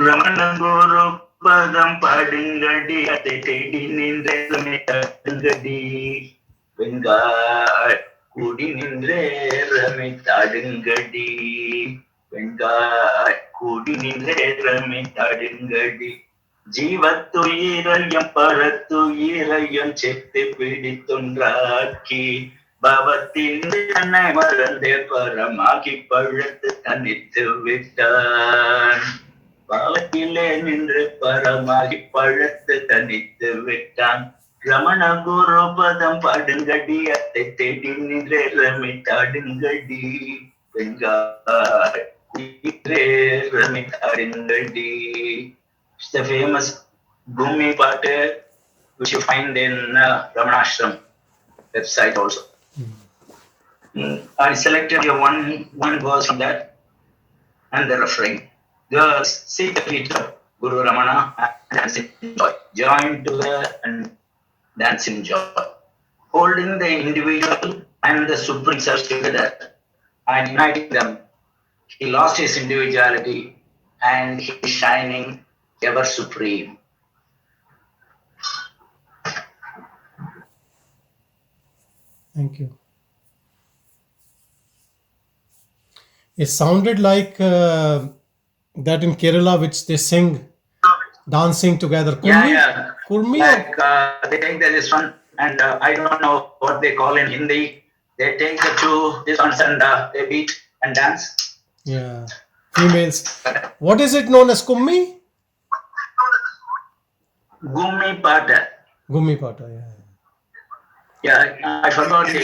ரமணங்கோரு பதம் பாடுங்கடி அதை தேடி நின்றே தடுங்கடி வெங்காய் கூடி நின்றே ரமை தாடுங்கடி வெங்காய் கூடி நின்றே ரமை தாடுங்கடி ஜீவத்துயிரையும் பரத்துயிரையும் செத்து பிடித்தொன்றாக்கி பவத்தின் தன்னை மறந்தே பரமாகி பழுத்து தனித்து விட்டான். பாவத்திலே நின்று பரமாகி பழுத்து தனித்து விட்டான். ரமண குரு பதம் பாடுங்கடி அதை தேடி நின்றே ரமை தாடுங்கடி வெங்காய் ரமை தாடுங்கடி. It's the famous Bhumi Pate, which you find in Ramana Ashram website also. I selected one verse from that and the refrain. Girls, seek the feet of Guru Ramana and dance in joy. Join together and dance in joy. Holding the individual and the Supreme Self together and uniting them. He lost his individuality and he is shining ever supreme. Thank you. It sounded like that in Kerala, which they sing dancing together. Kurmi? Yeah. Kurmi? Like they take this one, and I don't know what they call in Hindi. They take the two this ones and they beat and dance. Yeah, females. What is it known as Kummi? Gummi Pata. Gummi Pata, yeah. Yeah, I forgot the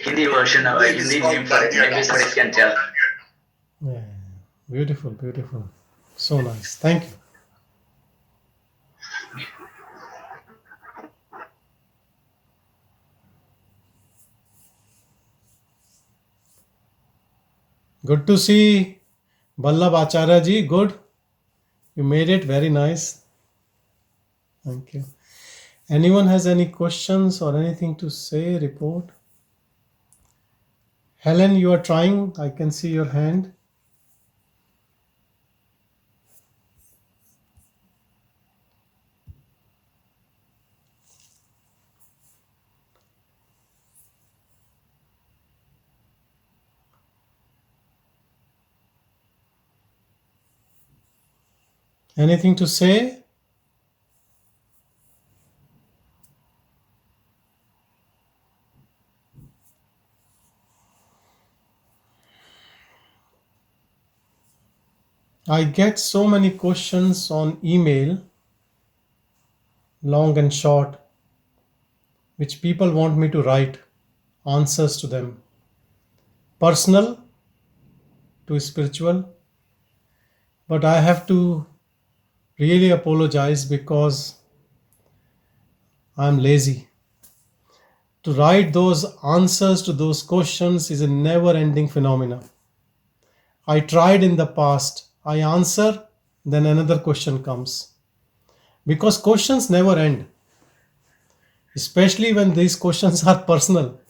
Hindi version of Hindi name for it. Maybe somebody can tell. Yeah, beautiful, beautiful. So nice. Thank you. Good to see Ballabh Acharya ji. Good. You made it very nice. Thank you. Anyone has any questions or anything to say, report? Helen, you are trying. I can see your hand. Anything to say? I get so many questions on email, long and short, which people want me to write answers to them. Personal to spiritual. But I have to really apologize because I'm lazy. To write those answers to those questions is a never-ending phenomenon. I tried in the past. I answer, then another question comes. Because questions never end. Especially when these questions are personal.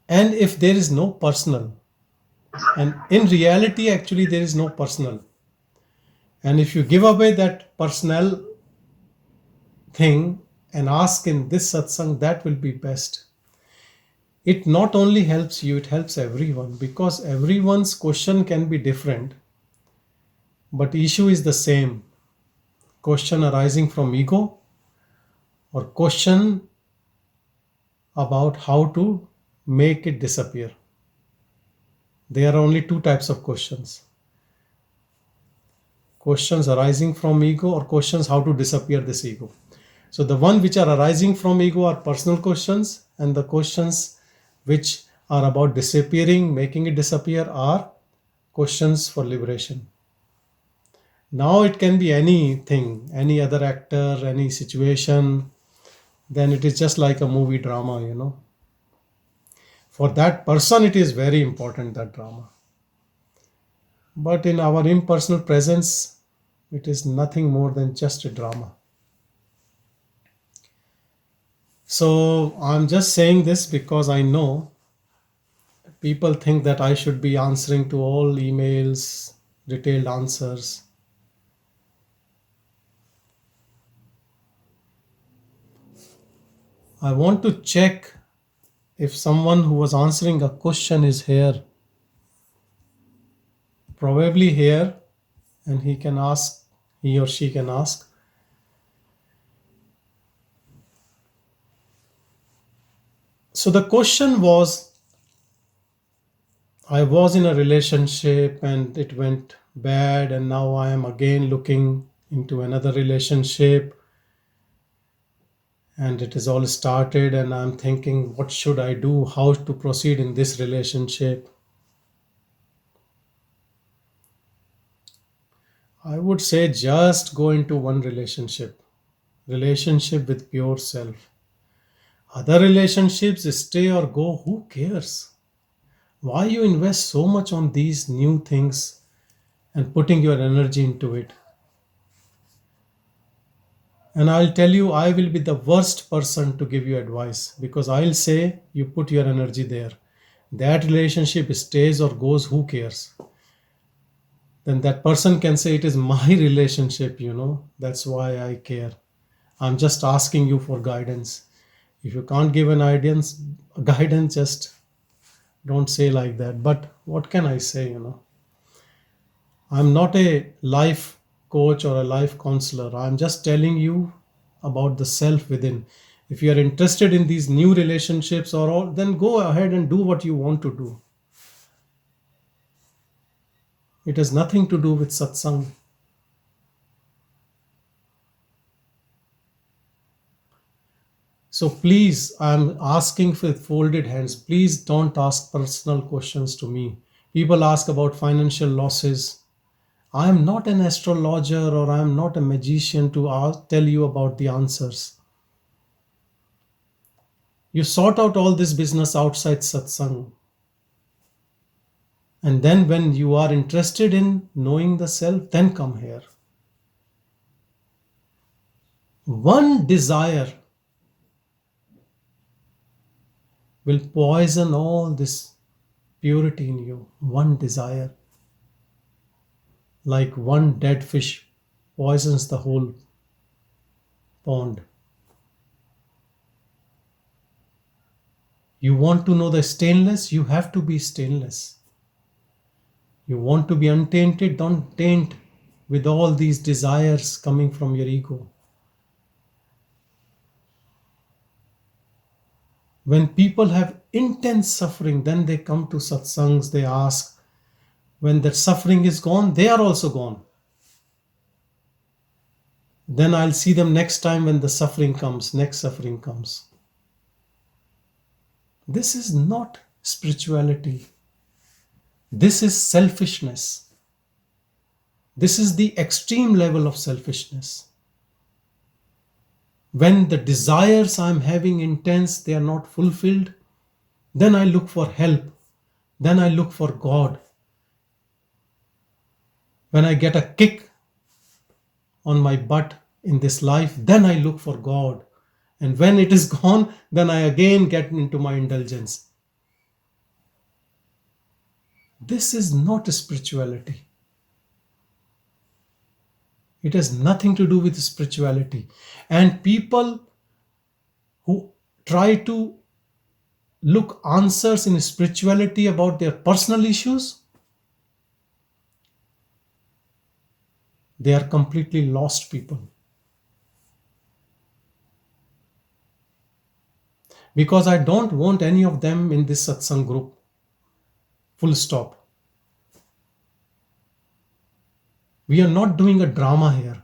And if there is no personal, and in reality actually there is no personal. And if you give away that personal thing and ask in this satsang, that will be best. It not only helps you, it helps everyone, because everyone's question can be different, but issue is the same. Question arising from ego or question about how to make it disappear. There are only two types of questions. Questions arising from ego or questions how to disappear this ego. So the one which are arising from ego are personal questions, and the questions which are about disappearing, making it disappear, are questions for liberation. Now it can be anything, any other actor, any situation, then it is just like a movie drama, you know. For that person it is very important, that drama. But in our impersonal presence, it is nothing more than just a drama. So I'm just saying this because I know People think that I should be answering to all emails, detailed answers. I want to check if someone who was answering a question is here. Probably here, and he or she can ask. So the question was, I was in a relationship and it went bad, and now I am again looking into another relationship, and it is all started, and I'm thinking, what should I do? How to proceed in this relationship? I would say just go into one relationship with pure self. Other relationships stay or go, who cares? Why you invest so much on these new things and putting your energy into it? And I'll tell you, I will be the worst person to give you advice, because I'll say you put your energy there. That relationship stays or goes, who cares? Then that person can say, it is my relationship, that's why I care. I'm just asking you for guidance. If you can't give an guidance, just don't say like that. But what can I say? I'm not a life coach or a life counselor. I'm just telling you about the self within. If you are interested in these new relationships or all, then go ahead and do what you want to do. It has nothing to do with satsang. So please, I'm asking with folded hands. Please don't ask personal questions to me. People ask about financial losses. I am not an astrologer or I am not a magician to tell you about the answers. You sort out all this business outside satsang. And then when you are interested in knowing the self, then come here. One desire will poison all this purity in you. One desire. Like one dead fish poisons the whole pond. You want to know the stainless? You have to be stainless. You want to be untainted? Don't taint with all these desires coming from your ego. When people have intense suffering, then they come to satsangs, they ask. When that suffering is gone, they are also gone. Then I'll see them next time when the next suffering comes. This is not spirituality. This is selfishness. This is the extreme level of selfishness. When the desires I'm having intense, they are not fulfilled, then I look for help. Then I look for God. When I get a kick on my butt in this life, then I look for God. And when it is gone, then I again get into my indulgence. This is not spirituality. It has nothing to do with spirituality. And people who try to look answers in spirituality about their personal issues, they are completely lost people. Because I don't want any of them in this satsang group. Full stop. We are not doing a drama here.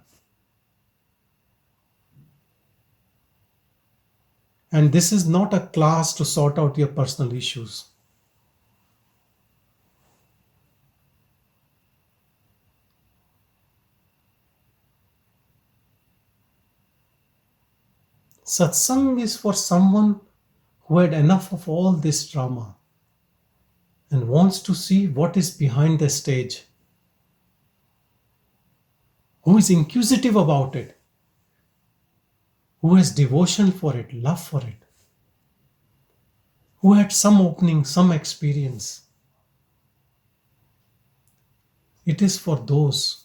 And this is not a class to sort out your personal issues. Satsang is for someone who had enough of all this drama and wants to see what is behind the stage, who is inquisitive about it, who has devotion for it, love for it, who had some opening, some experience. It is for those.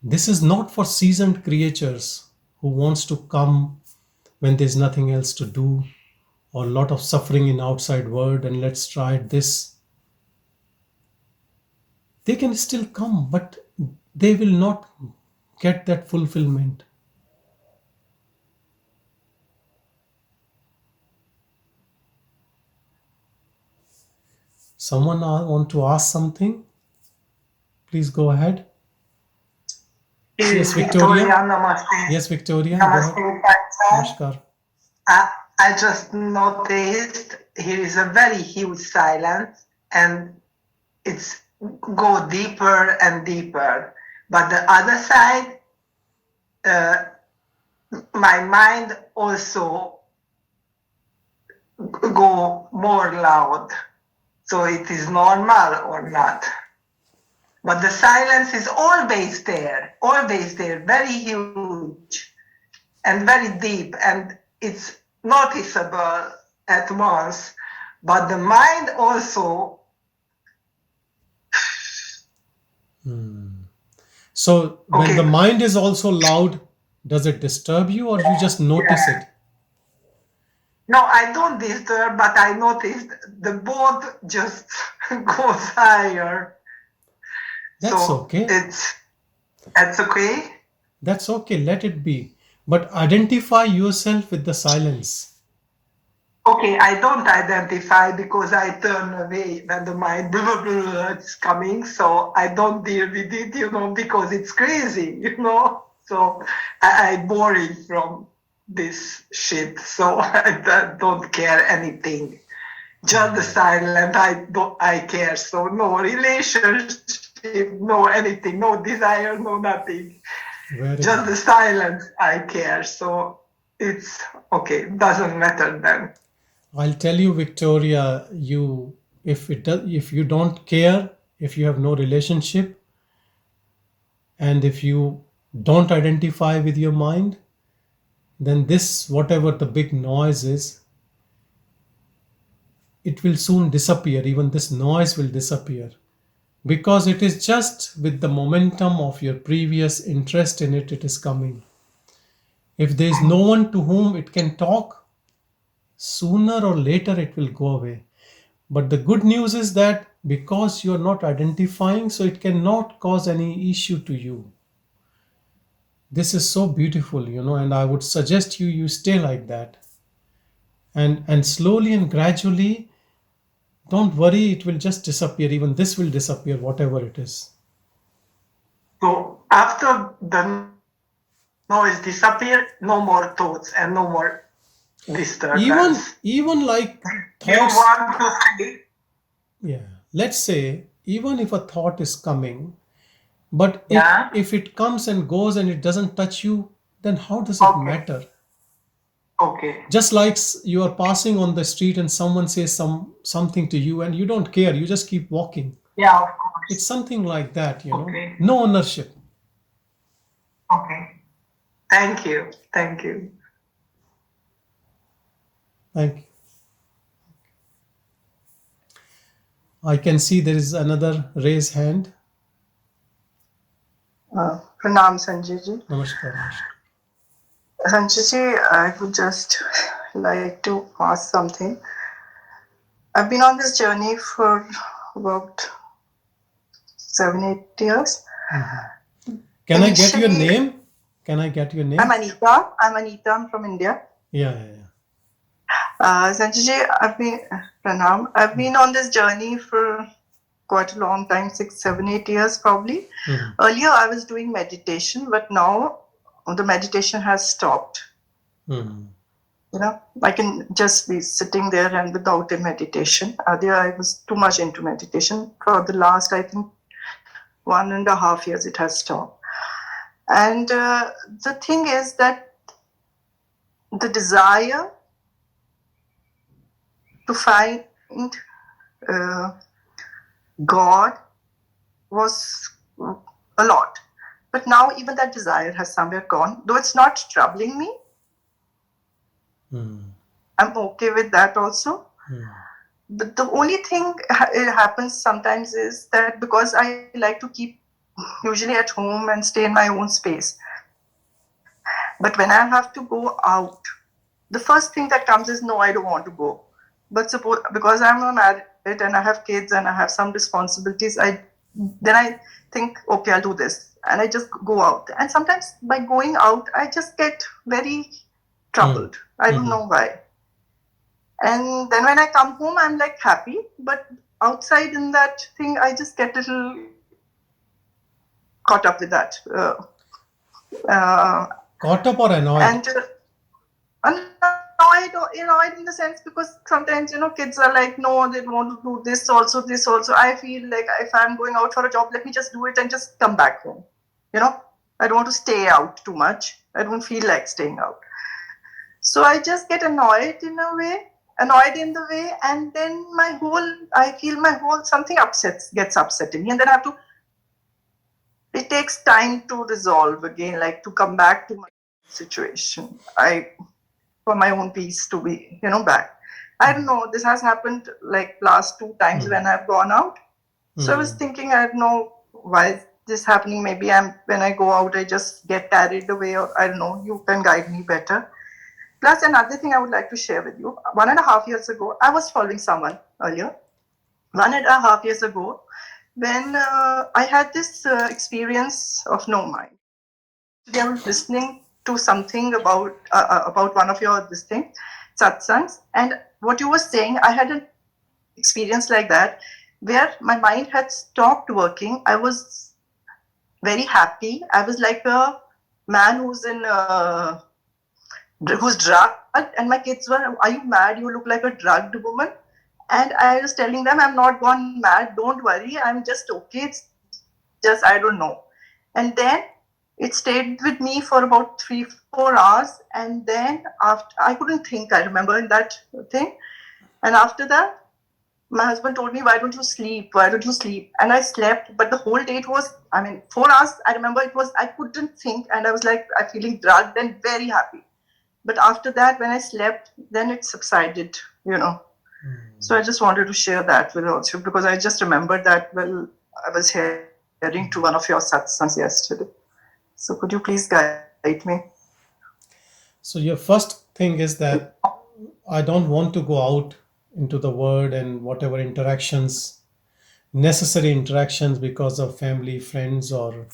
This is not for seasoned creatures who wants to come when there's nothing else to do or a lot of suffering in outside world and let's try this. They can still come, but they will not get that fulfillment. Someone want to ask something? Please go ahead. Yes, Victoria. Namaste. Yes, Victoria. Namaste, Go ahead. Satsang. Namaskar. I just noticed here is a very huge silence and it's go deeper and deeper. But the other side, my mind also go more loud. So it is normal or not. But the silence is always there, very huge and very deep, and it's noticeable at once. But the mind also. So when Okay. the mind is also loud, does it disturb you or you just notice it? No, I don't disturb, but I noticed the boat just goes higher. That's So okay. That's okay. That's okay. Let it be. But identify yourself with the silence. Okay, I don't identify because I turn away when the mind blah, blah, blah, is coming. So I don't deal with it, because it's crazy, So I boring from this shit. So I don't care anything. Just the silent, I care. So no relationship, no anything, no desire, no nothing. Just the silence, I care. So it's okay. Doesn't matter then. I'll tell you, Victoria, if you don't care, if you have no relationship, and if you don't identify with your mind, then this, whatever the big noise is, it will soon disappear. Even this noise will disappear because it is just with the momentum of your previous interest in it, it is coming. If there is no one to whom it can talk, sooner or later it will go away. But the good news is that because you are not identifying, so it cannot cause any issue to you. This is so beautiful, and I would suggest you stay like that. And slowly and gradually, don't worry, it will just disappear. Even this will disappear, whatever it is. So after the noise disappear, no more thoughts and no more disturbance. Even like thoughts. You want to say? Yeah. Let's say even if a thought is coming, but if it comes and goes and it doesn't touch you, then how does it matter? Okay. Just like you are passing on the street and someone says something to you and you don't care, you just keep walking. Yeah, of course. It's something like that, Okay. No ownership. Okay. Thank you. Thank you. I can see there is another raised hand. Pranam Sanjay ji. Namaskar. Sanjay ji, I would just like to ask something. I've been on this journey for about 7-8 years. Mm-hmm. Can I get your name? I'm Anita. I'm from India. Yeah. Sanjay ji, Pranam. I've been on this journey for quite a long time, 6, 7, 8 years probably. Mm-hmm. Earlier I was doing meditation, but now the meditation has stopped. Mm-hmm. I can just be sitting there and without a meditation. Earlier I was too much into meditation. For the last, I think, 1.5 years it has stopped. And the thing is that the desire to find God was a lot. But now even that desire has somewhere gone, though it's not troubling me. I'm okay with that also. But the only thing it happens sometimes is that because I like to keep usually at home and stay in my own space, but when I have to go out, the first thing that comes is no, I don't want to go. But suppose because I'm not married and I have kids and I have some responsibilities, I think, okay, I'll do this, and I just go out. And sometimes by going out, I just get very troubled. I don't know why. And then when I come home, I'm like happy, but outside in that thing, I just get a little caught up with that. Caught up or annoyed? And annoyed in the sense because sometimes kids are like, no, they want to do this also, this also. I feel like if I'm going out for a job, let me just do it and just come back home. I don't want to stay out too much. I don't feel like staying out. So I just get annoyed in the way, and then I feel my whole something gets upsetting me, and then it takes time to resolve again, like to come back to my situation. For my own peace to be, back. I don't know, this has happened like last 2 times when I've gone out. So I was thinking, I don't know why is this happening. Maybe when I go out, I just get carried away, or I don't know, you can guide me better. Plus, another thing I would like to share with you. 1.5 years ago, I was following someone earlier. 1.5 years ago, when I had this experience of no mind. I was listening to something about one of your satsangs, and what you were saying, I had an experience like that, where my mind had stopped working. I was very happy. I was like a man who's drugged, and my kids were, are you mad? You look like a drugged woman. And I was telling them, I'm not gone mad, don't worry, I'm just okay, it's just I don't know. And then it stayed with me for about 3-4 hours, and then after I couldn't think, I remember in that thing. And after that, my husband told me, why don't you sleep? And I slept, but the whole day 4 hours, I remember I couldn't think, and I was like, I'm feeling drugged and very happy. But after that, when I slept, then it subsided, So I just wanted to share that with also, because I just remembered that, I was hearing to one of your satsangs yesterday. So could you please guide me? So your first thing is that I don't want to go out into the world and whatever necessary interactions because of family, friends, or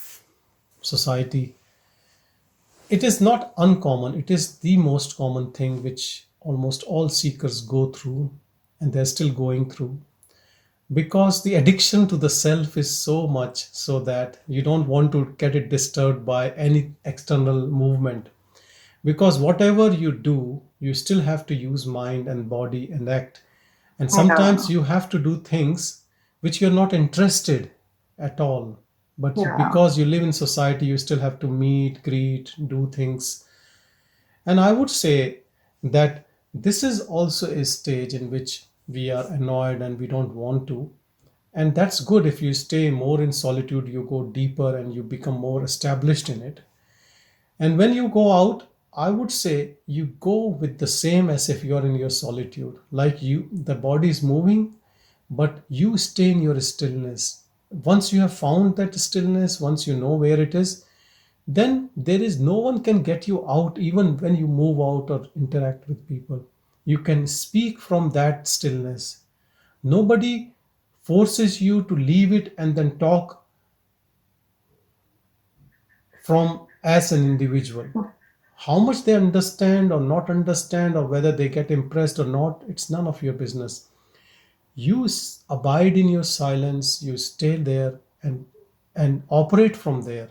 society. It is not uncommon. It is the most common thing which almost all seekers go through, and they're still going through. Because the addiction to the self is so much so that you don't want to get it disturbed by any external movement. Because whatever you do, you still have to use mind and body and act. And sometimes you have to do things which you're not interested at all. But because you live in society, you still have to meet, greet, do things. And I would say that this is also a stage in which we are annoyed and we don't want to. And that's good. If you stay more in solitude, you go deeper and you become more established in it. And when you go out, I would say you go with the same as if you're in your solitude. Like the body is moving, but you stay in your stillness. Once you have found that stillness, once you know where it is, then there is no one can get you out even when you move out or interact with people. You can speak from that stillness. Nobody forces you to leave it and then talk from as an individual. How much they understand or not understand, or whether they get impressed or not, it's none of your business. You abide in your silence, you stay there and operate from there.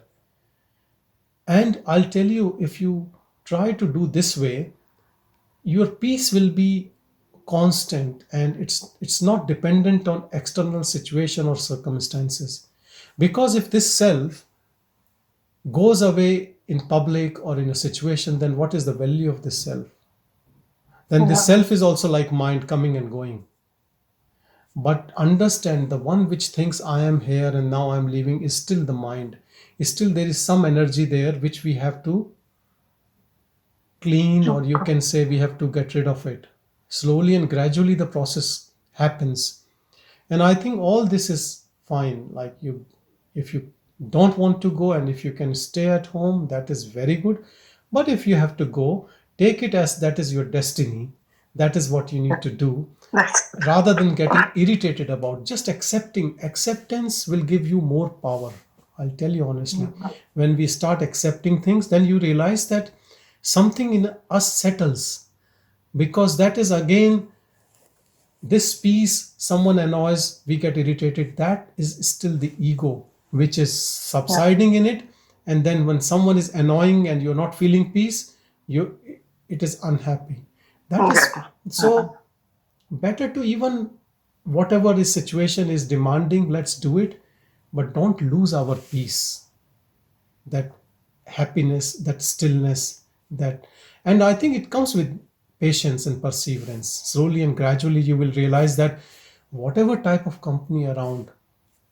And I'll tell you, if you try to do this way, your peace will be constant, and it's not dependent on external situation or circumstances. Because if this self goes away in public or in a situation, then what is the value of this self? Then this self is also like mind coming and going. But understand, the one which thinks I am here and now I'm leaving is still the mind. Is still there is some energy there which we have to clean, or you can say we have to get rid of it. Slowly and gradually the process happens. And I think all this is fine. Like if you don't want to go and if you can stay at home, that is very good. But if you have to go, take it as that is your destiny. That is what you need to do. That's Rather than getting irritated about, just accepting. Acceptance will give you more power. I'll tell you honestly. When we start accepting things, then you realize that something in us settles, because that is again this piece. Someone annoys, we get irritated, that is still the ego which is subsiding in it. And then when someone is annoying and you're not feeling peace, you it is unhappy. That is okay. so better to, even whatever the situation is demanding, let's do it, but don't lose our peace, that happiness, that stillness, that. And I think it comes with patience and perseverance. Slowly and gradually you will realize that whatever type of company around,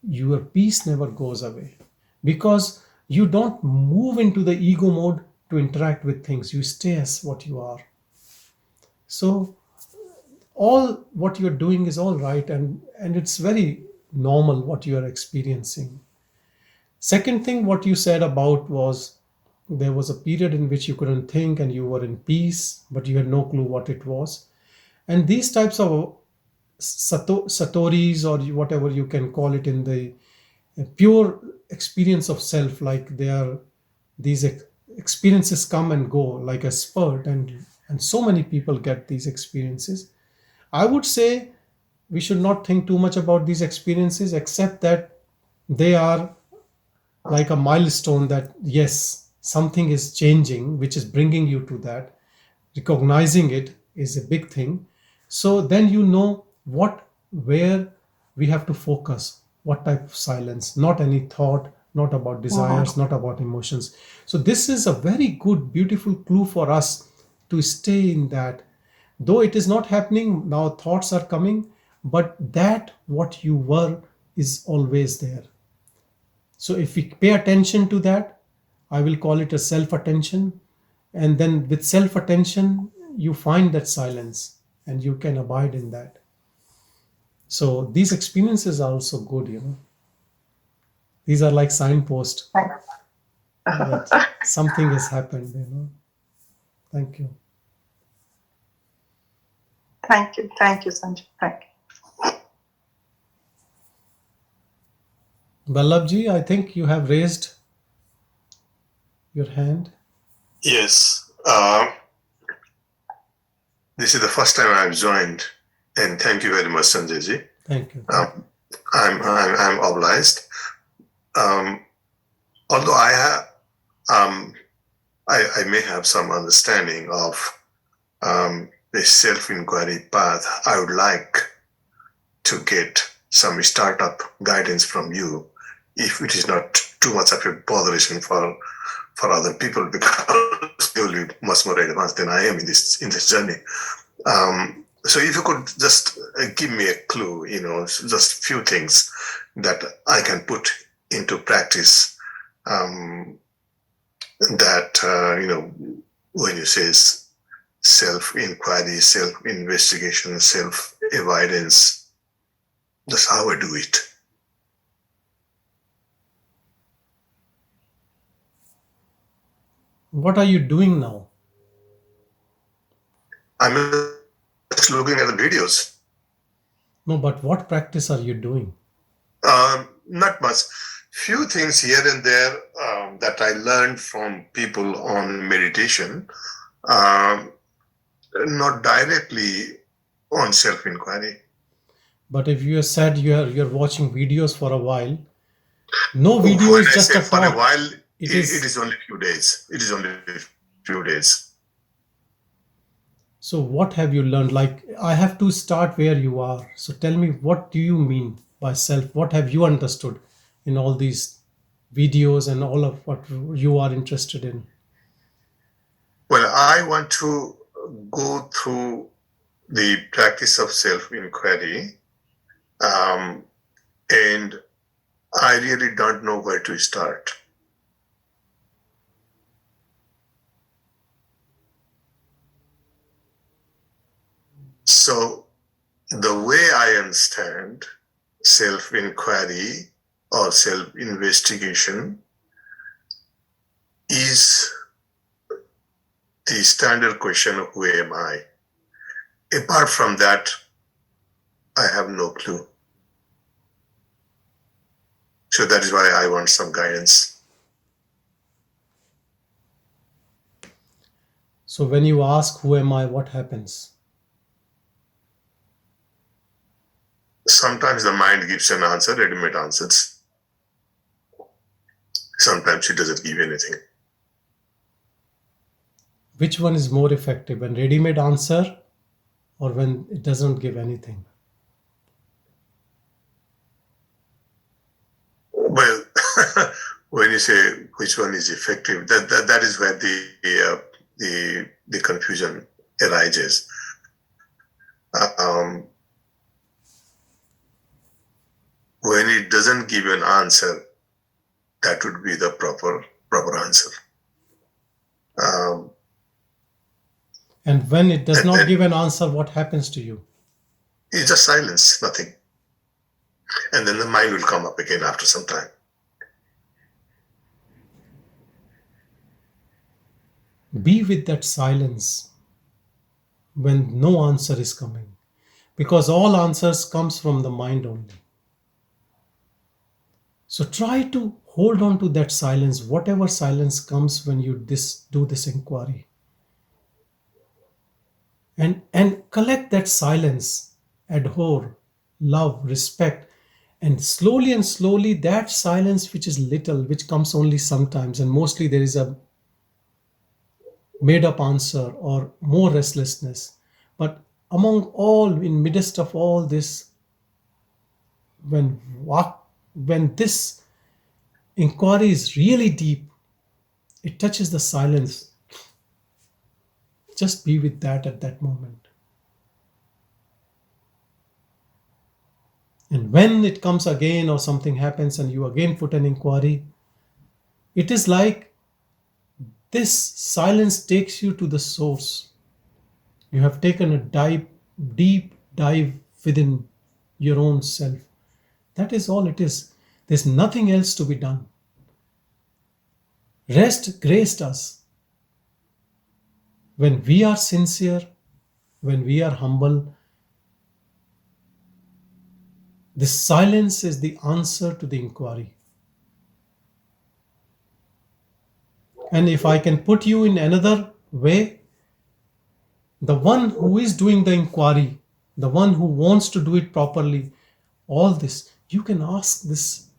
your peace never goes away, because you don't move into the ego mode to interact with things. You stay as what you are. So all what you're doing is all right, and it's very normal what you are experiencing. Second thing what you said about was, there was a period in which you couldn't think and you were in peace, but you had no clue what it was. And these types of satoris, or whatever you can call it, in the pure experience of self, like they are, these experiences come and go like a spurt, and so many people get these experiences. I would say we should not think too much about these experiences, except that they are like a milestone, that yes, something is changing, which is bringing you to that. Recognizing it is a big thing. So then you know what, where we have to focus, what type of silence, not any thought, not about desires, not about emotions. So this is a very good, beautiful clue for us to stay in that. Though it is not happening now, thoughts are coming, but that what you were is always there. So if we pay attention to that, I will call it a self attention. And then with self attention, you find that silence and you can abide in that. So these experiences are also good. These are like signposts that something has happened. Thank you. Thank you, Sanjay. Thank you. Ballabji, I think you have raised your hand. Yes. This is the first time I've joined, and thank you very much, Sanjayji. Thank you. I'm obliged. Although I may have some understanding of the self-inquiry path, I would like to get some startup guidance from you, if it is not too much of a botheration for other people, because you'll be much more advanced than I am in this journey. So if you could just give me a clue, just few things that I can put into practice, that, when you say self-inquiry, self-investigation, self-evidence, that's how I do it. What are you doing now? I'm just looking at the videos. No, but what practice are you doing? Not much. Few things here and there that I learned from people on meditation, not directly on self-inquiry. But if you said you're watching videos for a while, no video When is I just say a for thought. a while, It it is. is only few days. It is only few days. So what have you learned? Like, I have to start where you are. So tell me, what do you mean by self? What have you understood in all these videos and all of what you are interested in? Well, I want to go through the practice of self-inquiry, and I really don't know where to start. So the way I understand self-inquiry or self-investigation is the standard question of who am I? Apart from that, I have no clue. So that is why I want some guidance. So when you ask, who am I, what happens? Sometimes the mind gives an answer, ready-made answers. Sometimes it doesn't give anything. Which one is more effective, when ready-made answer or when it doesn't give anything? Well, when you say which one is effective, that is where the confusion arises. When it doesn't give an answer, that would be the proper answer. And when it does not give an answer, what happens to you? It's just silence, nothing. And then the mind will come up again after some time. Be with that silence when no answer is coming, because all answers comes from the mind only. So try to hold on to that silence, whatever silence comes when you do this inquiry. And collect that silence, adore, love, respect, and slowly that silence which is little, which comes only sometimes, and mostly there is a made up answer or more restlessness. But among all, in midst of all this, when this inquiry is really deep, it touches the silence. Just be with that at that moment. And when it comes again or something happens and you again put an inquiry, it is like this silence takes you to the source. You have taken a deep dive within your own self. That is all it is. There's nothing else to be done. Rest graced us. When we are sincere, when we are humble, this silence is the answer to the inquiry. And if I can put you in another way, the one who is doing the inquiry, the one who wants to do it properly, all this, you can ask this,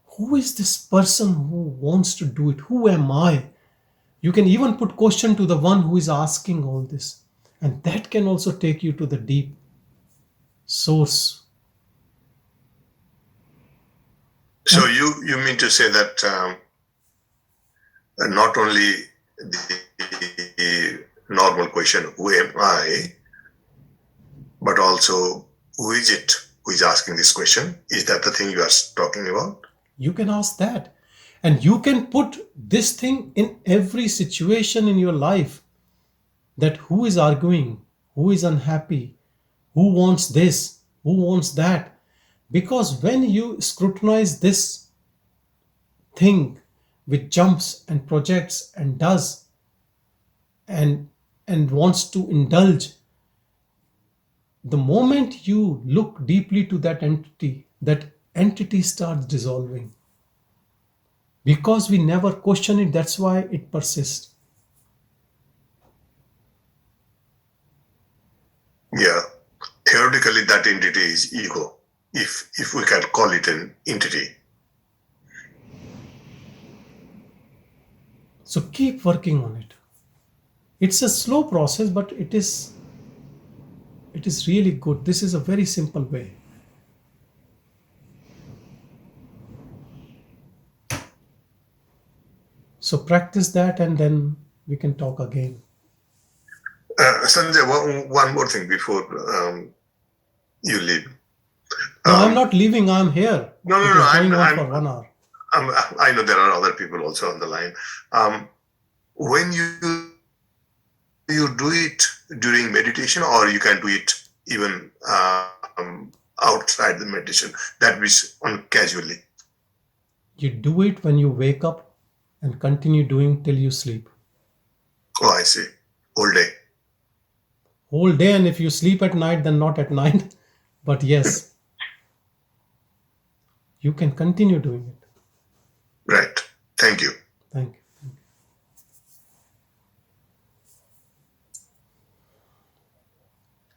who is this person who wants to do it? Who am I? You can even put question to the one who is asking all this. And that can also take you to the deep source. So you mean to say that not only the normal question, who am I, but also who is it who is asking this question? Is that the thing you are talking about? You can ask that. And you can put this thing in every situation in your life. That who is arguing, who is unhappy, who wants this, who wants that. Because when you scrutinize this thing which jumps and projects and does and wants to indulge, the moment you look deeply to that entity starts dissolving. Because we never question it, that's why it persists. Yeah. Theoretically, that entity is ego, if we can call it an entity. So keep working on it. It's a slow process, but it is really good. This is a very simple way. So practice that and then we can talk again. Sanjay, one more thing before you leave. No, I'm not leaving. I'm here. No. I'm for 1 hour. I know there are other people also on the line. When you do it during meditation, or you can do it even outside the meditation, that is on casually. You do it when you wake up and continue doing till you sleep. Oh, I see. All day. Whole day, and if you sleep at night, then not at night. But yes, you can continue doing it. Right. Thank you. Thank you.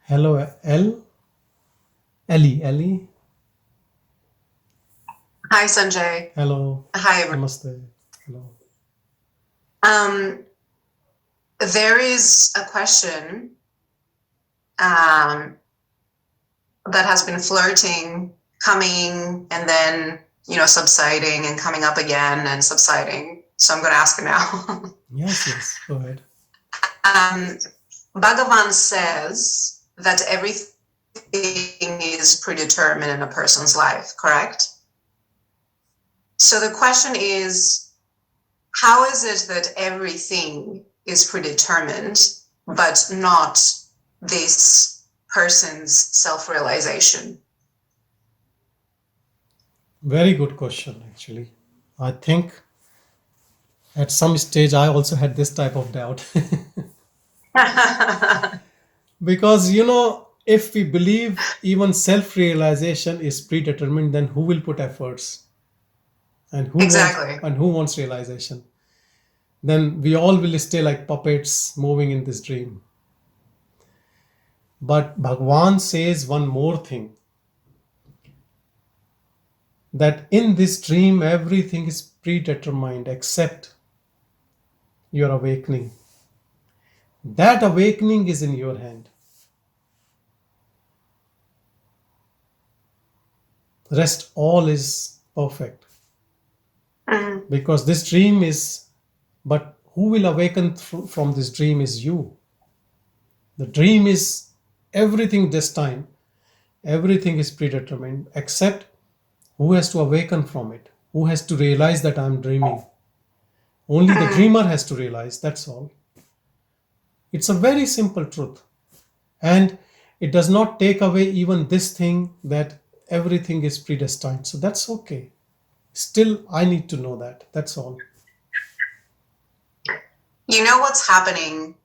Hello, Ellie. Hi, Sanjay. Hello. Hi, everyone. Namaste. Hello. There is a question that has been flirting, coming, and then, subsiding and coming up again and subsiding. So I'm going to ask it now. Yes. Go ahead. Bhagavan says that everything is predetermined in a person's life, correct? So the question is, how is it that everything is predetermined, but not this person's self-realization? Very good question, actually. I think at some stage I also had this type of doubt. Because, if we believe even self-realization is predetermined, then who will put efforts? And who wants realization? Then we all will stay like puppets moving in this dream. But Bhagavan says one more thing, that in this dream everything is predetermined except your awakening. That awakening is in your hand. Rest all is perfect. Because this dream is, but who will awaken from this dream is you. The dream is everything this time. Everything is predetermined except who has to awaken from it. Who has to realize that I'm dreaming. Only the dreamer has to realize, that's all. It's a very simple truth. And it does not take away even this thing that everything is predestined. So that's okay. Still, I need to know that. That's all. You know what's happening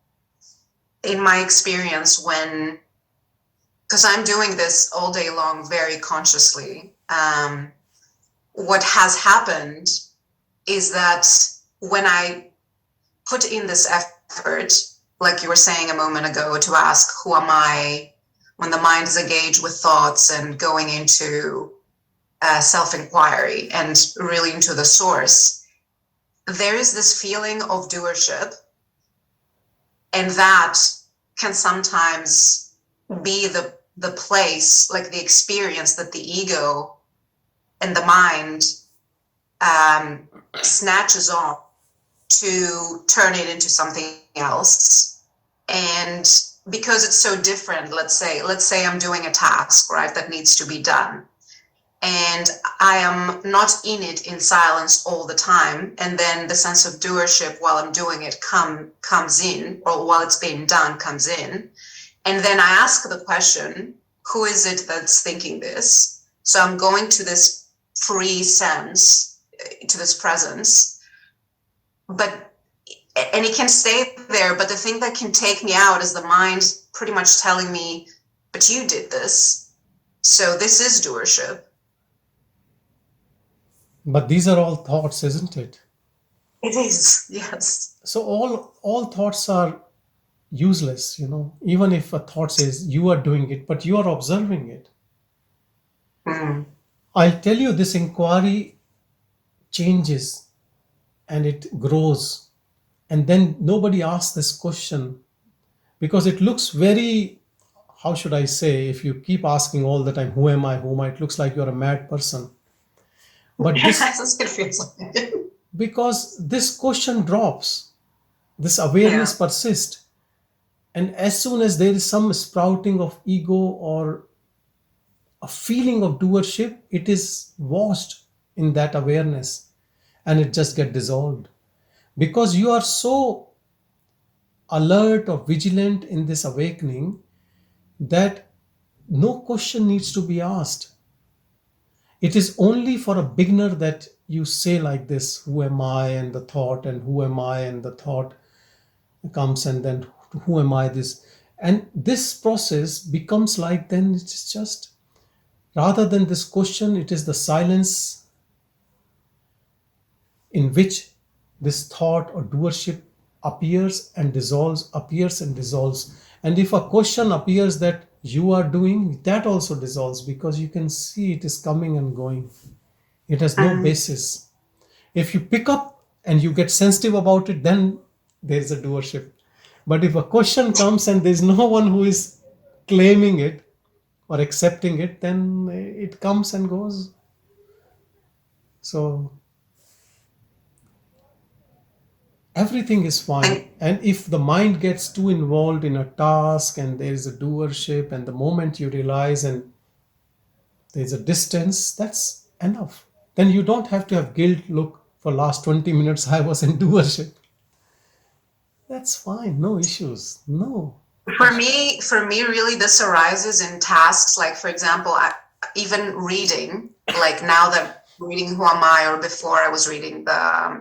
in my experience because I'm doing this all day long very consciously. What has happened is that when I put in this effort, like you were saying a moment ago, to ask, who am I? When the mind is engaged with thoughts and going into self-inquiry and really into the source, there is this feeling of doership, and that can sometimes be the place, like the experience that the ego and the mind snatches off to turn it into something else. And because it's so different, let's say I'm doing a task, right, that needs to be done, and I am not in it in silence all the time, and then the sense of doership while I'm doing it comes in, or while it's being done comes in, and then I ask the question, who is it that's thinking this? So I'm going to this free sense, to this presence, and it can stay there, but the thing that can take me out is the mind pretty much telling me, but you did this, so this is doership. But these are all thoughts, isn't it? It is, yes. So all thoughts are useless, even if a thought says you are doing it, but you are observing it. I'll tell you, this inquiry changes and it grows, and then nobody asks this question because it looks very, how should I say, if you keep asking all the time, who am I, it looks like you're a mad person. But because this question drops, this awareness persists, and as soon as there is some sprouting of ego or a feeling of doership, it is washed in that awareness and it just gets dissolved. Because you are so alert or vigilant in this awakening that no question needs to be asked. It is only for a beginner that you say like this, who am I and the thought, and who am I and the thought comes, and then who am I this. And this process becomes like, then it's just, rather than this question, it is the silence in which this thought or doership appears and dissolves, appears and dissolves. And if a question appears that you are doing, that also dissolves, because you can see it is coming and going. It has no basis. If you pick up and you get sensitive about it, then there's a doership. But if a question comes and there's no one who is claiming it or accepting it, then it comes and goes. So everything is fine. And if the mind gets too involved in a task and there is a doership, and the moment you realize and there's a distance, that's enough. Then you don't have to have guilt. Look, for last 20 minutes I was in doership. That's fine. No issues. No. For me, really, this arises in tasks. Like, for example, even reading, like now that I'm reading Who Am I, or before I was reading the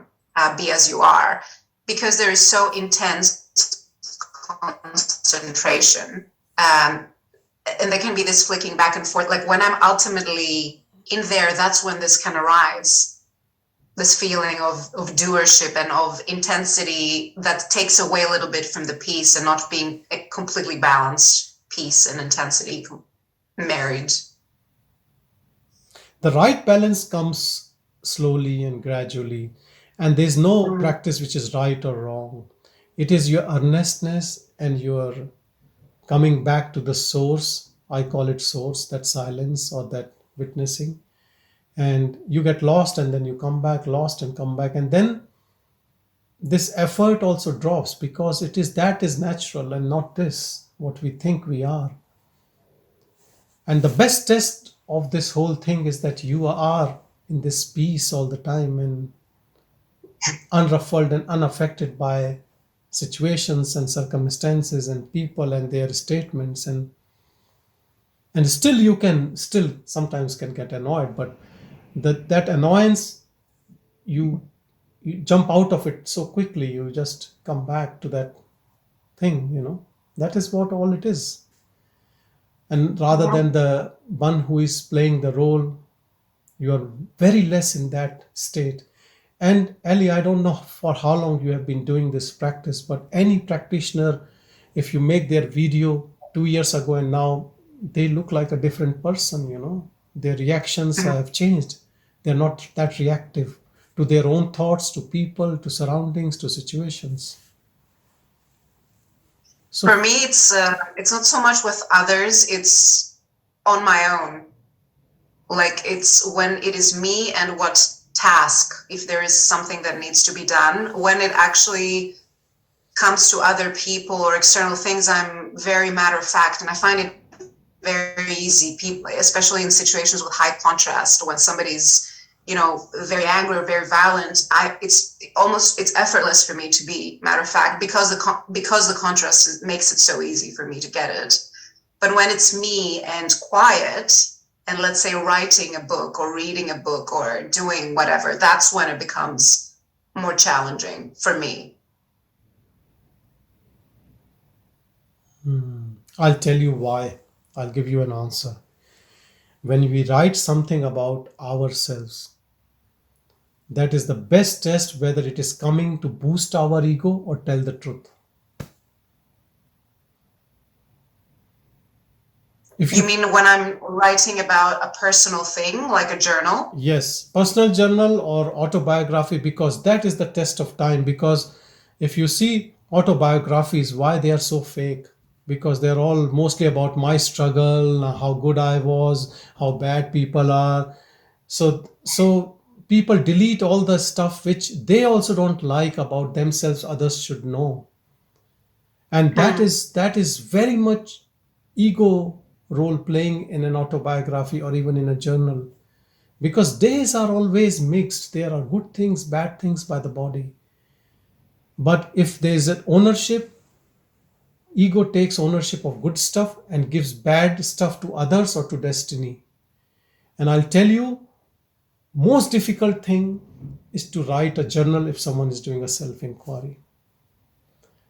Be As You Are, because there is so intense concentration. And there can be this flicking back and forth. Like when I'm ultimately in there, that's when this can arise. This feeling of doership and of intensity that takes away a little bit from the peace, and not being a completely balanced peace and intensity married. The right balance comes slowly and gradually, and there's no practice which is right or wrong. It is your earnestness and your coming back to the source. I call it source, that silence or that witnessing. And you get lost and then you come back, lost and come back. And then this effort also drops, because it is that is natural and not this, what we think we are. And the best test of this whole thing is that you are in this peace all the time, and unruffled and unaffected by situations and circumstances and people and their statements. And still you can still sometimes can get annoyed, but that annoyance, you jump out of it so quickly. You just come back to that thing. That is what all it is. And rather than the one who is playing the role, you are very less in that state. And Ali, I don't know for how long you have been doing this practice, but any practitioner, if you make their video 2 years ago and now, they look like a different person. Their reactions have changed. They're not that reactive to their own thoughts, to people, to surroundings, to situations. So for me, it's not so much with others, it's on my own. Like, it's when it is me and what task, if there is something that needs to be done. When it actually comes to other people or external things, I'm very matter of fact, and I find it very easy, people, especially in situations with high contrast, when somebody's very angry or very violent, it's effortless for me to be matter of fact, because the contrast makes it so easy for me to get it. But when it's me and quiet, and let's say writing a book or reading a book or doing whatever, that's when it becomes more challenging for me. I'll tell you why. I'll give you an answer. When we write something about ourselves, that is the best test whether it is coming to boost our ego or tell the truth. You mean when I'm writing about a personal thing, like a journal? Yes, personal journal or autobiography, because that is the test of time. Because if you see autobiographies, why they are so fake? Because they're all mostly about my struggle, how good I was, how bad people are. So people delete all the stuff which they also don't like about themselves, others should know. And that is very much ego role playing in an autobiography or even in a journal, because days are always mixed. There are good things, bad things by the body. But if there is an ownership, ego takes ownership of good stuff and gives bad stuff to others or to destiny. And I'll tell you, most difficult thing is to write a journal if someone is doing a self-inquiry,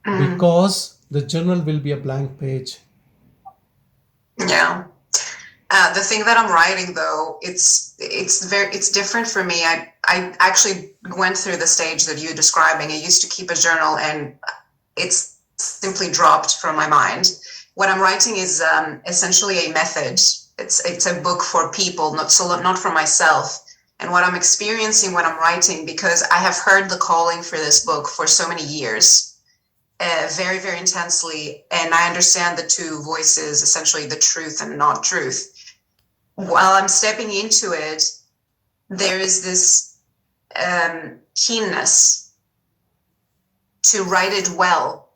because the journal will be a blank page. Yeah. The thing that I'm writing, though, it's different for me. I actually went through the stage that you're describing. I used to keep a journal, and it's simply dropped from my mind. What I'm writing is essentially a method. It's a book for people, not for myself. And what I'm experiencing when I'm writing, because I have heard the calling for this book for so many years, very, very intensely, and I understand the two voices, essentially the truth and not truth. While I'm stepping into it, there is this keenness to write it well,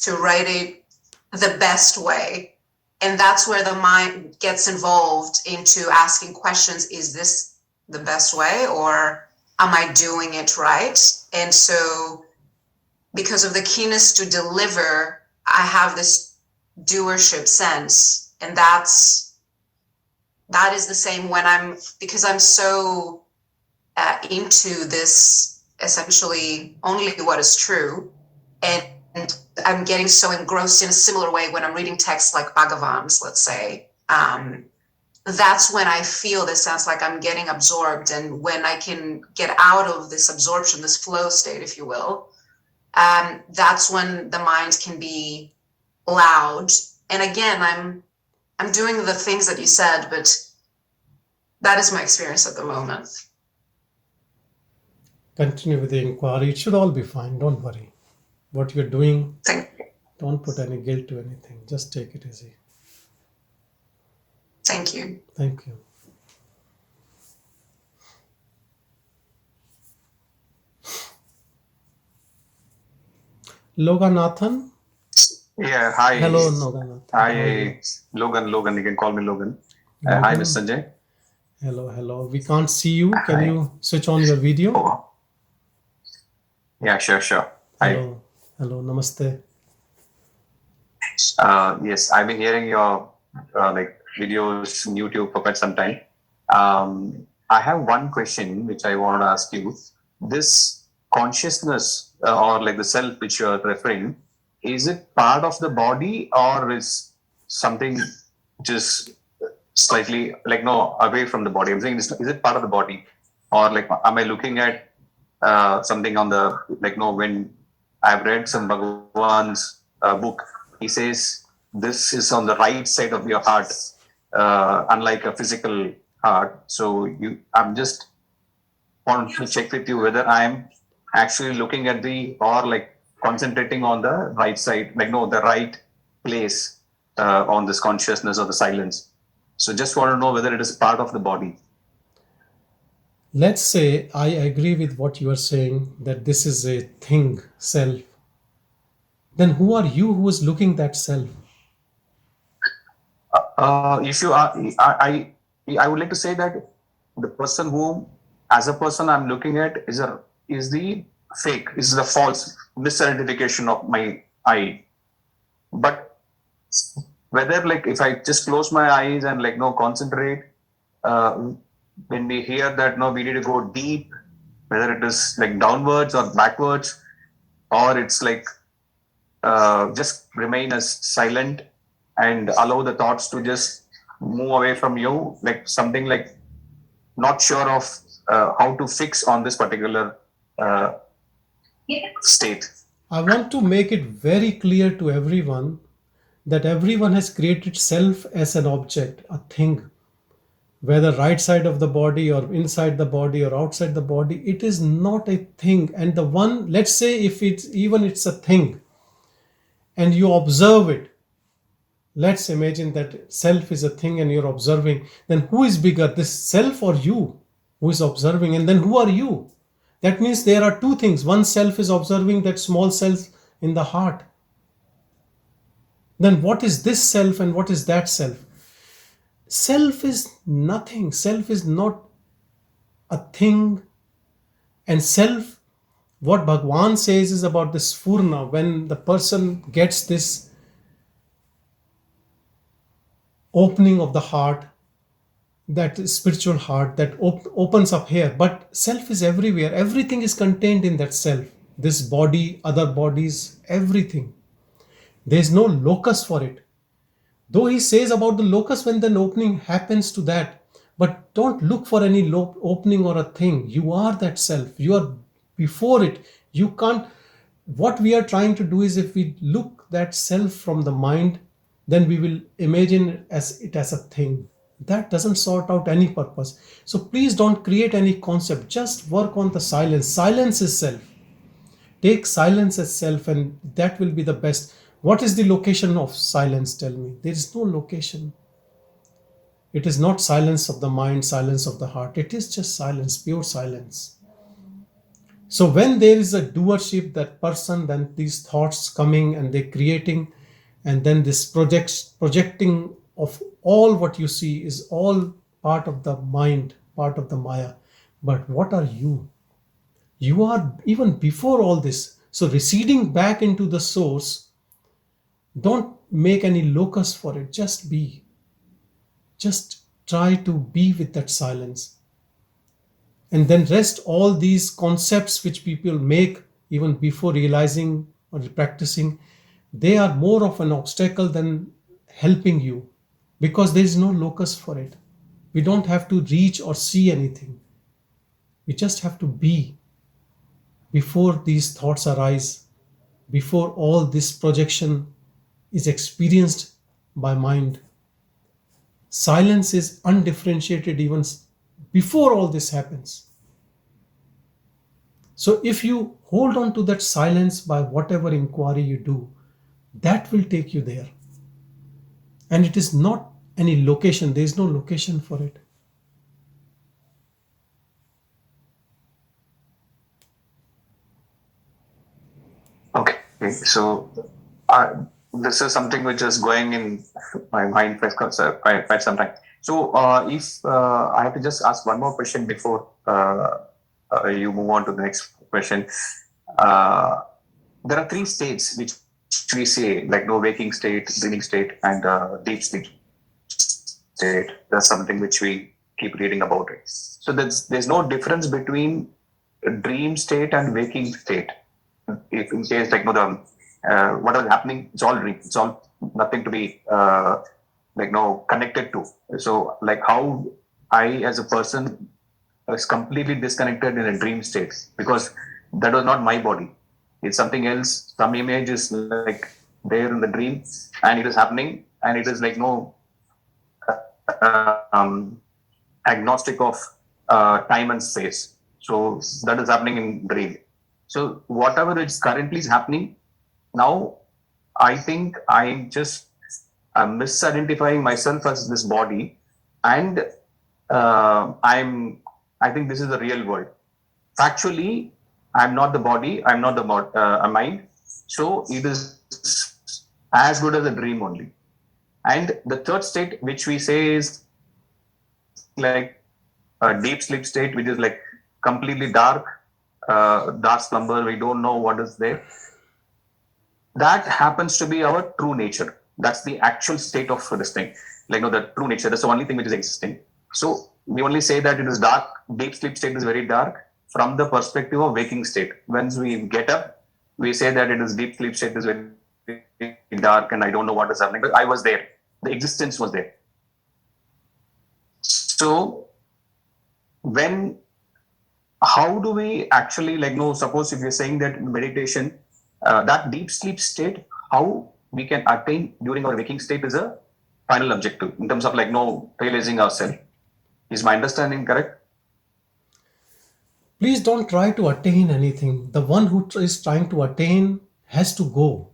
to write it the best way. And that's where the mind gets involved into asking questions. Is this the best way, or am I doing it right? And so because of the keenness to deliver, I have this doership sense. And that is the same when because I'm so into this, essentially only what is true. And I'm getting so engrossed in a similar way when I'm reading texts like Bhagavan's, let's say. That's when I feel this sense like I'm getting absorbed. And when I can get out of this absorption, this flow state, if you will, that's when the mind can be loud. And again, I'm doing the things that you said, but that is my experience at the moment. Continue with the inquiry. It should all be fine. Don't worry. What you're doing, Thank you. don't put any guilt to anything. Just take it easy. Thank you. Thank you. Loganathan? Yeah, hi. Hello, Loganathan. Hi, Logan. You can call me Logan. Hi, Ms. Sanjay. Hello. We can't see you. Can you switch on your video? Oh. Yeah, sure. Hi. Hello, namaste. Yes, I've been hearing your videos on YouTube for quite some time. I have one question which I want to ask you. This consciousness or like the self which you are referring, is it part of the body or is something just slightly away from the body? I'm saying, is it part of the body, or like am I looking at something on the when I've read some Bhagavan's book, he says this is on the right side of your heart, unlike a physical heart. So I'm just want to check with you whether I'm actually looking at concentrating on the right side, the right place on this consciousness or the silence. So just want to know whether it is part of the body. Let's say I agree with what you are saying, that this is a thing, self. Then who are you who is looking that self? If you are, I would like to say that the person whom, as a person, I'm looking at is the fake, is the false misidentification of my I. But whether if I just close my eyes and concentrate, when we hear that we need to go deep, whether it is downwards or backwards, or it's just remain as silent and allow the thoughts to just move away from you, something not sure of how to fix on this particular state. I want to make it very clear to everyone that everyone has created self as an object, a thing. Whether right side of the body or inside the body or outside the body, it is not a thing. And the one, let's say if it's a thing and you observe it, let's imagine that self is a thing and you're observing, then who is bigger, this self or you who is observing? And then who are you? That means there are two things. One self is observing that small self in the heart. Then what is this self and what is that self? Self is nothing. Self is not a thing. And self, What Bhagavan says is about this Spurna, when the person gets this opening of the heart, that spiritual heart that opens up here. But self is everywhere. Everything is contained in that self. This body, other bodies, everything. There's no locus for it. Though he says about the locus when the opening happens to that, but don't look for any opening or a thing. You are that self. You are before it. You can't. What we are trying to do is, if we look that self from the mind, then we will imagine it as a thing. That doesn't sort out any purpose. So please don't create any concept. Just work on the silence. Silence is self. Take silence as self, and that will be the best. What is the location of silence? Tell me. There is no location. It is not silence of the mind, silence of the heart. It is just silence, pure silence. So when there is a doership, that person, then these thoughts coming and they creating, and then this projecting of all what you see is all part of the mind, part of the Maya. But what are you? You are even before all this. So receding back into the source, don't make any locus for it. Just be. Just try to be with that silence. And then rest all these concepts which people make even before realizing or practicing, they are more of an obstacle than helping you, because there is no locus for it. We don't have to reach or see anything. We just have to be before these thoughts arise, before all this projection is experienced by mind. Silence is undifferentiated even before all this happens. So if you hold on to that silence by whatever inquiry you do, that will take you there. And it is not any location. There is no location for it. Okay, so this is something which is going in my mind for quite some time. So if I have to just ask one more question before you move on to the next question. There are three states which we say, like no waking state, dreaming state, and deep sleep state. That's something which we keep reading about it. So there's no difference between a dream state and waking state. If in case like no, what is happening, it's all dream. It's all nothing to be connected to. So like how I as a person is completely disconnected in a dream state, because that was not my body. It's something else. Some image is like there in the dream, and it is happening, and it is like no agnostic of time and space. So that is happening in dream. So whatever is currently is happening now, I think I'm just misidentifying myself as this body, and I think this is the real world. Factually, I'm not the body. I'm not the mind. So it is as good as a dream only. And the third state, which we say is like a deep sleep state, which is like completely dark, dark slumber. We don't know what is there. That happens to be our true nature. That's the actual state of this thing. Like no, the true nature. That's the only thing which is existing. So we only say that it is dark. Deep sleep state is very dark from the perspective of waking state. Once we get up, we say that it is deep sleep state is very dark and I don't know what is happening. But I was there. The existence was there. So how do we actually suppose if you're saying that meditation, that deep sleep state, how we can attain during our waking state is a final objective in terms of realizing ourselves. Is my understanding correct? Please don't try to attain anything. The one who is trying to attain has to go.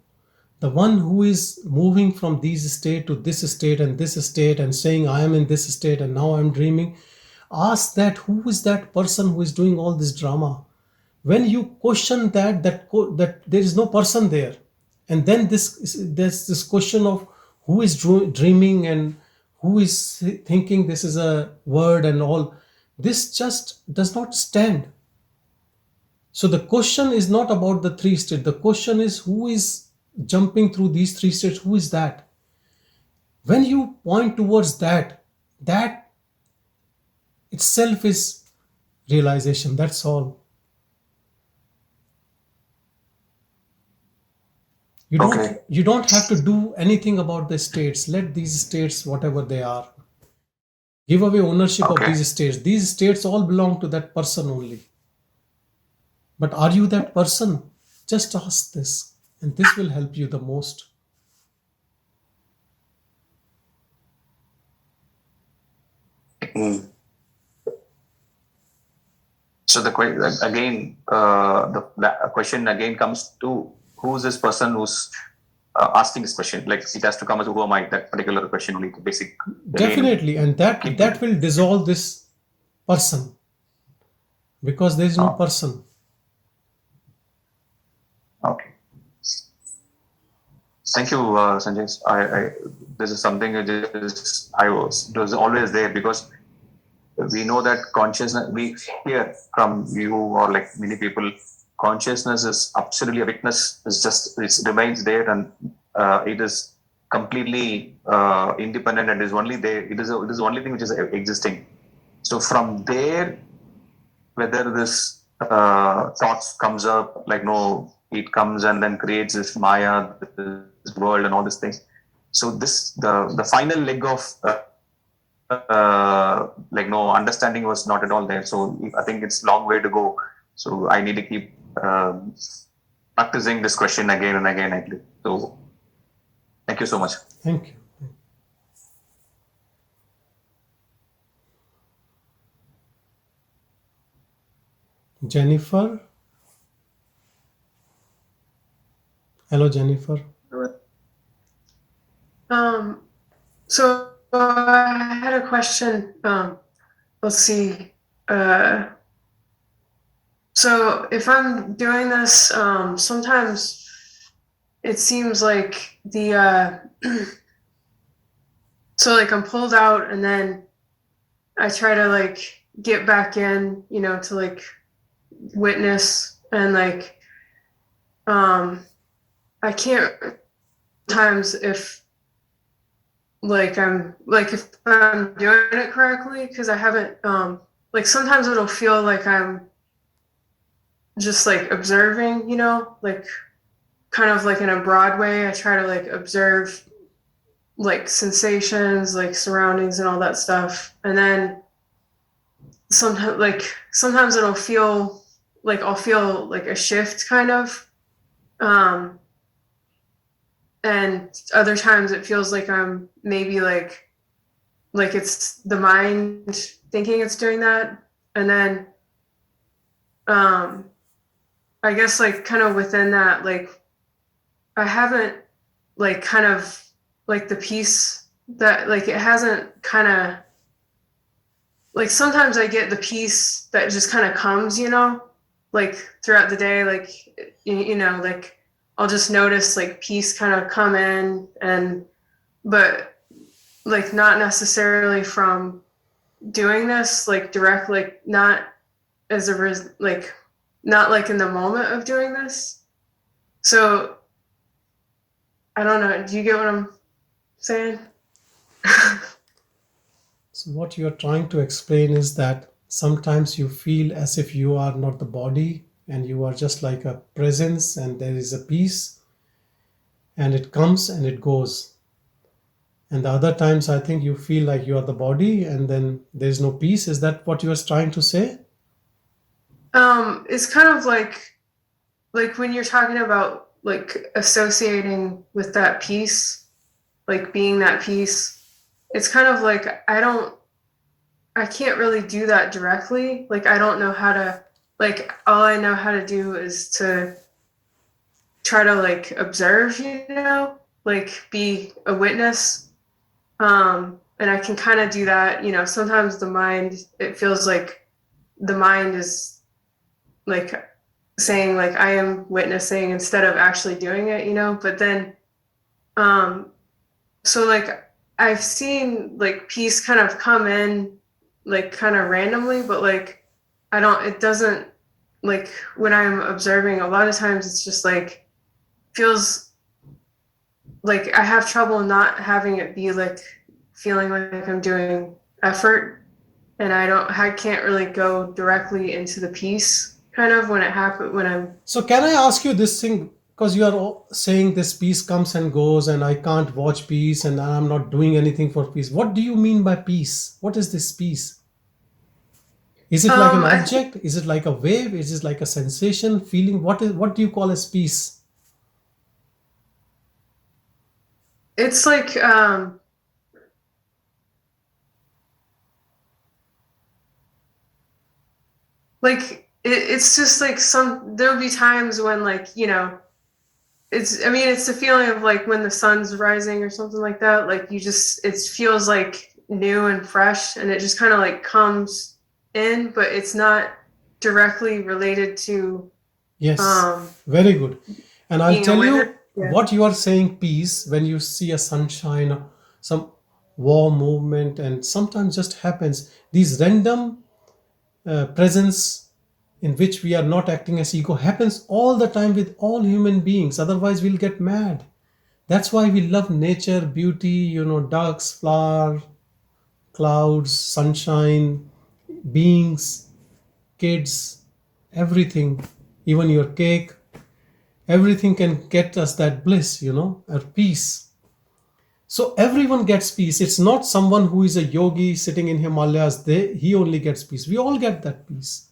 The one who is moving from this state to this state and saying, I am in this state and now I'm dreaming, ask that who is that person who is doing all this drama. When you question that there is no person there, and then there's this question of who is dreaming and who is thinking this is a word and all, this just does not stand. So the question is not about the three states. The question is, who is jumping through these three states? Who is that? When you point towards that, that itself is realization. That's all. Okay. You don't have to do anything about the states. Let these states, whatever they are, give away ownership of Okay. these states. These states all belong to that person only. But are you that person? Just ask this, and this will help you the most. Mm. So the again, the question again comes to, who is this person who's asking this question? Like, it has to come as, who am I? That particular question, only basic. Definitely, and that will dissolve this person, because there is no person. Okay. Thank you, Sanjay. This is something that was always there, because we know that consciousness, we hear from you or like many people, consciousness is absolutely a witness. It remains there, and it is completely independent, and is only there. It is the only thing which is existing. So from there, whether this thoughts comes up, like, no, it comes and then creates this Maya, this world and all these things. So the final leg of like, no, understanding was not at all there. So I think it's a long way to go. So I need to keep practicing this question again and again, actually. So thank you so much. Thank you. Jennifer. Hello, Jennifer. So I had a question. Let's see. So if I'm doing this, sometimes it seems like so like I'm pulled out, and then I try to like get back in, to like witness, and like I can't sometimes if I'm doing it correctly, because I haven't like sometimes it'll feel like I'm just like observing, like kind of like in a broad way. I try to like observe like sensations, like surroundings and all that stuff. And then sometimes it'll feel like I'll feel like a shift kind of. And other times it feels like I'm maybe like it's the mind thinking it's doing that. And then I guess like kind of within that, like I haven't like kind of like the peace that like it hasn't kind of like sometimes I get the peace that just kind of comes, like throughout the day, like like I'll just notice like peace kind of come in, but like not necessarily from doing this like directly, like not as like not like in the moment of doing this. So I don't know. Do you get what I'm saying? So what you're trying to explain is that sometimes you feel as if you are not the body, and you are just like a presence, and there is a peace, and it comes and it goes. And the other times I think you feel like you are the body, and then there's no peace. Is that what you are trying to say? It's kind of like when you're talking about like associating with that peace, like being that peace, it's kind of like I can't really do that directly. Like I don't know how to, like all I know how to do is to try to like observe, like be a witness. And I can kind of do that, sometimes the mind, it feels like the mind is like saying like I am witnessing instead of actually doing it, but then so like I've seen like peace kind of come in like kind of randomly, but like it doesn't like when I'm observing, a lot of times it's just like feels like I have trouble not having it be like feeling like I'm doing effort, and I can't really go directly into the peace kind of when it happens when I'm. So can I ask you this thing? Because you are saying this peace comes and goes, and I can't watch peace, and I'm not doing anything for peace. What do you mean by peace? What is this peace? Is it like an object? Is it like a wave? Is it like a sensation, feeling? What do you call as peace? It's like it's just like there'll be times when like, you know, it's the feeling of like when the sun's rising or something like that. Like it feels like new and fresh, and it just kind of like comes in, but it's not directly related to. Yes, very good. And I'll being tell you aware. Yeah. what you are saying peace when you see a sunshine or some warm movement, and sometimes just happens these random presence in which we are not acting as ego happens all the time with all human beings. Otherwise we'll get mad. That's why we love nature, beauty, you know, ducks, flower, clouds, sunshine, beings, kids, everything, even your cake. Everything can get us that bliss, you know, or peace. So everyone gets peace. It's not someone who is a yogi sitting in Himalayas. He only gets peace. We all get that peace.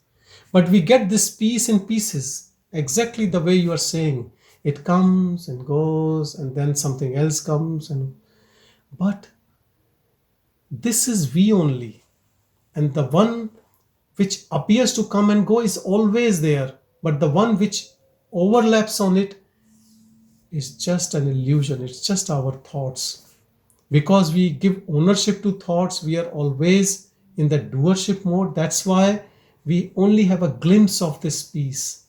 But we get this peace in pieces, exactly the way you are saying. It comes and goes, and then something else comes. But this is we only. And the one which appears to come and go is always there. But the one which overlaps on it is just an illusion. It's just our thoughts. Because we give ownership to thoughts, we are always in the doership mode. That's why we only have a glimpse of this peace.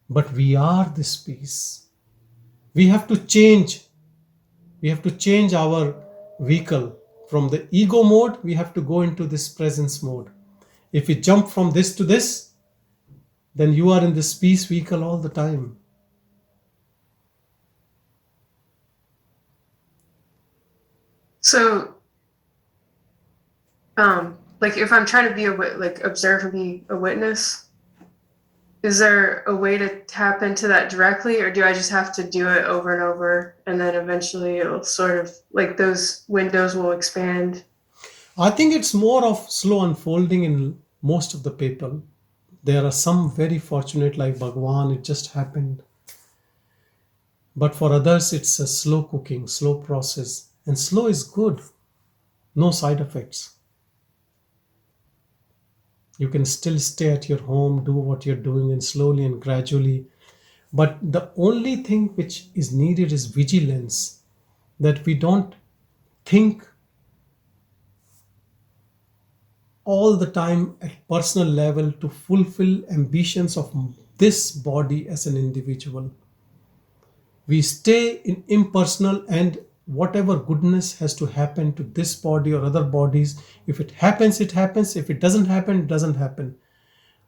But we are this peace. We have to change. We have to change our vehicle. From the ego mode, we have to go into this presence mode. If we jump from this to this, then you are in this peace vehicle all the time. So, like if I'm trying to be observe and be a witness, is there a way to tap into that directly, or do I just have to do it over and over, and then eventually it'll sort of like those windows will expand? I think it's more of slow unfolding in most of the people. There are some very fortunate like Bhagavan, it just happened. But for others, it's a slow cooking, slow process. And slow is good. No side effects. You can still stay at your home, do what you're doing, and slowly and gradually. But the only thing which is needed is vigilance, that we don't think all the time at personal level to fulfill ambitions of this body as an individual. We stay in impersonal, and whatever goodness has to happen to this body or other bodies, if it happens, it happens. If it doesn't happen, it doesn't happen.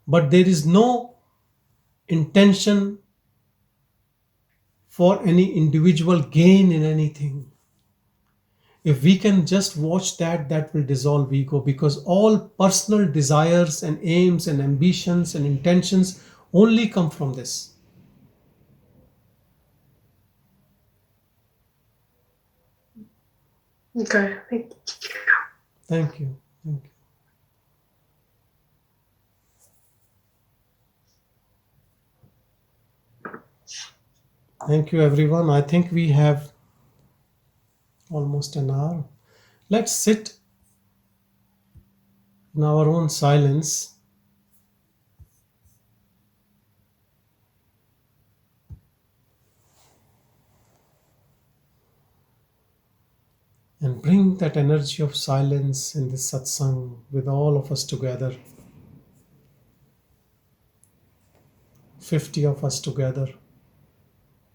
But there is no intention for any individual gain in anything. If we can just watch that, that will dissolve ego, because all personal desires and aims and ambitions and intentions only come from this. Okay, thank you. Thank you. Thank you. Thank you, everyone. I think we have almost an hour. Let's sit in our own silence and bring that energy of silence in this satsang with all of us together. 50 of us together.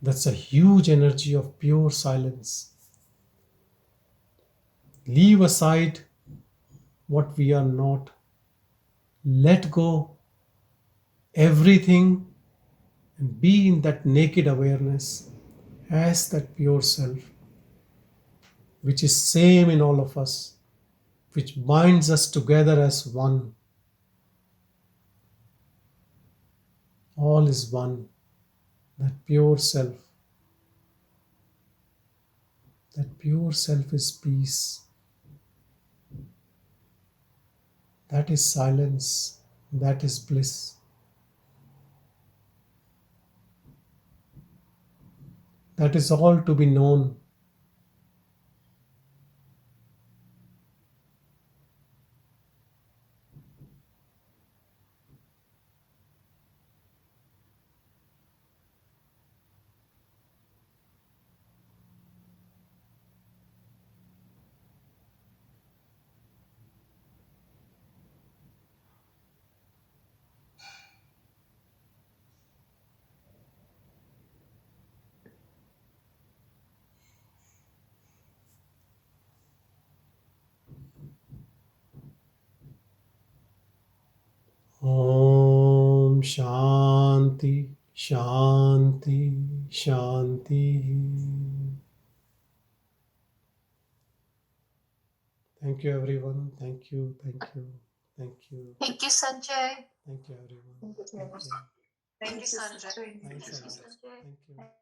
That's a huge energy of pure silence. Leave aside what we are not. Let go everything and be in that naked awareness as that pure self, which is same in all of us, which binds us together as one. All is one, that pure self. That pure self is peace. That is silence. That is bliss. That is all to be known. Om Shanti, Shanti, Shanti. Thank you, everyone. Thank you, thank you, thank you. Thank you, Sanjay. Thank you, everyone. Thank you. Thank you. Thank you, Sanjay. Thanks a lot. Sanjay. Thank you.